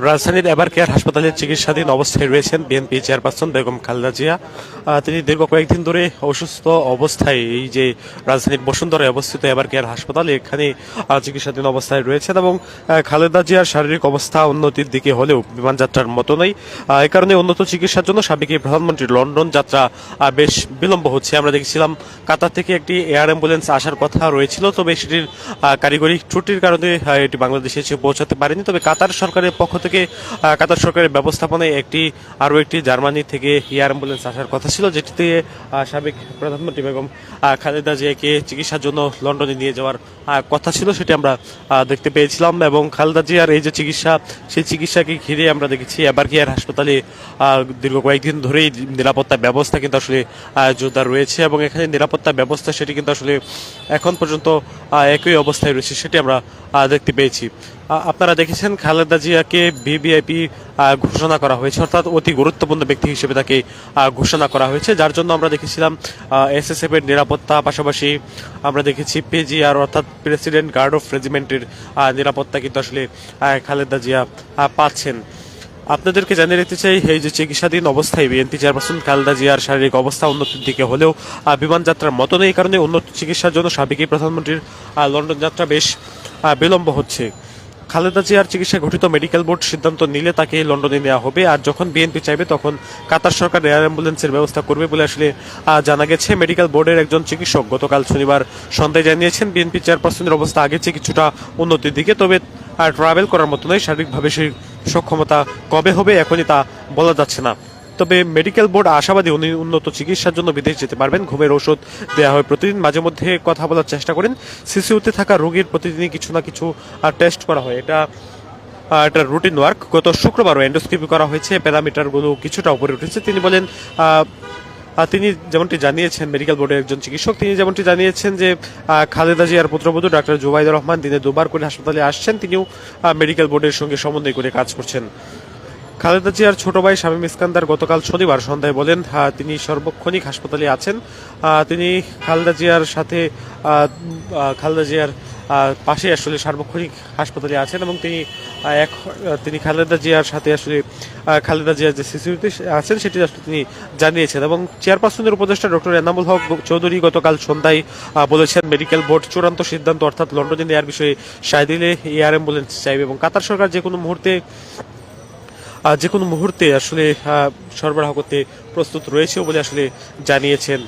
রাজধানীর ever care হাসপাতালে চিকিৎসাধীন অবস্থায় রয়েছেন বিএনপি চেয়ারপারসন বেগম খালেদা জিয়া। তিনি দীর্ঘ কয়েকদিন ধরে অসুস্থ অবস্থায় এই যে রাজধানীর বসুন্ধরায় অবস্থিত এভার কেয়ার হাসপাতালে এখানে চিকিৎসাধীন অবস্থায় রয়েছেন এবং খালেদা জিয়ার শারীরিক অবস্থা উন্নতির দিকে হলেও বিমানযাত্রার মতো নয়। এই কারণে উন্নত চিকিৎসার জন্য সাবেক প্রধানমন্ত্রী লন্ডন যাত্রা বেশ বিলম্ব হচ্ছে। আমরা দেখছিলাম কাতার থেকে একটি এয়ার অ্যাম্বুলেন্স আসার কথা রয়েছিল, তবে সেটির কারিগরি ত্রুটির কারণে এটি বাংলাদেশে এসে পৌঁছাতে পারেনি। তবে কাতার সরকারের পক্ষ থেকে কাতার সরকারের ব্যবস্থাপনায় আরও একটি জার্মানি থেকে এয়ার অ্যাম্বুলেন্স আসার কথা ছিল, যেটিতে সাবেক প্রধানমন্ত্রী বেগম খালেদা জিয়াকে চিকিৎসার জন্য লন্ডনে নিয়ে যাওয়ার কথা ছিল, সেটি আমরা দেখতে পেয়েছিলাম। এবং খালেদা জিয়ার এই যে চিকিৎসা, সেই চিকিৎসাকে ঘিরে আমরা দেখেছি এভার কেয়ার হাসপাতালে দীর্ঘ কয়েকদিন ধরেই নিরাপত্তা ব্যবস্থা কিন্তু আসলে জোরদার রয়েছে এবং এখানে নিরাপত্তা ব্যবস্থা সেটি কিন্তু আসলে এখন পর্যন্ত একই অবস্থায় রয়েছে, সেটি আমরা দেখতে পেয়েছি। আপনারা দেখেছেন খালেদা জিয়াকে ভিভিআইপি ঘোষণা করা হয়েছে, অর্থাৎ অতি গুরুত্বপূর্ণ ব্যক্তি হিসেবে তাকে ঘোষণা করা হয়েছে, যার জন্য আমরা দেখেছিলাম এসএসএফ এর নিরাপত্তা, পাশাপাশি আমরা দেখেছি পিজিআর অর্থাৎ প্রেসিডেন্ট গার্ড অফ রেজিমেন্টের নিরাপত্তা কিন্তু আসলে খালেদা জিয়া পাচ্ছেন। আপনাদেরকে জানিয়ে রাখতে চাই, এই যে চিকিৎসাধীন অবস্থায় বিএনপি চেয়ারপারসন খালেদা জিয়ার শারীরিক অবস্থা উন্নতির দিকে হলেও বিমান যাত্রার মতো নেই। এই কারণে উন্নত চিকিৎসার জন্য সাবেক প্রধানমন্ত্রীর লন্ডন যাত্রা বেশ বিলম্ব হচ্ছে। খালেদা জিয়ার চিকিৎসা গঠিত মেডিকেল বোর্ড সিদ্ধান্ত নিলে তাকে লন্ডনে নেওয়া হবে, আর যখন বিএনপি চাইবে তখন কাতার সরকার এয়ার অ্যাম্বুলেন্সের ব্যবস্থা করবে বলে আসলে জানা গেছে। মেডিকেল বোর্ডের একজন চিকিৎসক গতকাল শনিবার সন্ধ্যায় জানিয়েছেন বিএনপি চেয়ারপারসনের অবস্থা আগের চেয়ে কিছুটা উন্নতির দিকে, তবে ট্রাভেল করার মতো নয়। শারীরিকভাবে সেই সক্ষমতা কবে হবে এখনই তা বলা যাচ্ছে না। তবে মেডিকেল বোর্ড আশাবাদী উনি উন্নত চিকিৎসার জন্য বিদেশ যেতে পারবেন। ঘুমের ওষুধ দেওয়া হয় প্রতিদিন, মাঝে মধ্যে কথা বলার চেষ্টা করেন। সিসিউতে থাকা রোগীর প্রতিদিনই কিছু না কিছু টেস্ট করা হয়, এটা রুটিন ওয়ার্ক। গত শুক্রবারও এন্ডোস্কোপি করা হয়েছে, প্যারামিটারগুলো কিছুটা উপরে উঠেছে। তিনি বলেন তিনি যেমনটি জানিয়েছেন, মেডিকেল বোর্ডের একজন চিকিৎসক, তিনি যেমনটি জানিয়েছেন যে খালেদা জিয়ার পুত্রবধূ ডাক্তার জুবাইদুর রহমান দিনে দুবার করে হাসপাতালে আসছেন, তিনিও মেডিকেল বোর্ডের সঙ্গে সমন্বয় করে কাজ করছেন। খালেদা জিয়ার ছোট ভাই শামীম ইস্কান্দার গতকাল শনিবার সন্ধ্যায় বলেন তিনি সর্বক্ষণিক হাসপাতালে আছেন। তিনি খালেদা জিয়ার সাথে খালেদা জিয়ার পাশে আসলে সার্বক্ষণিক হাসপাতালে আছেন এবং তিনি খালেদা জিয়ার সাথে আসলে খালেদা জিয়ার যে সিসিউতে আছেন সেটি আসলে তিনি জানিয়েছেন। এবং চেয়ারপারসনের উপদেষ্টা ডক্টর এনামুল হক চৌধুরী গতকাল সন্ধ্যায় বলেছেন মেডিকেল বোর্ড চূড়ান্ত সিদ্ধান্ত অর্থাৎ লন্ডনে নেওয়ার বিষয়ে সায় দিলে এয়ার অ্যাম্বুলেন্স চাইবে এবং কাতার সরকার যে কোনো মুহূর্তে আসলে সরবরাহ করতে প্রস্তুত রয়েছে বলে আসলে জানিয়েছেন।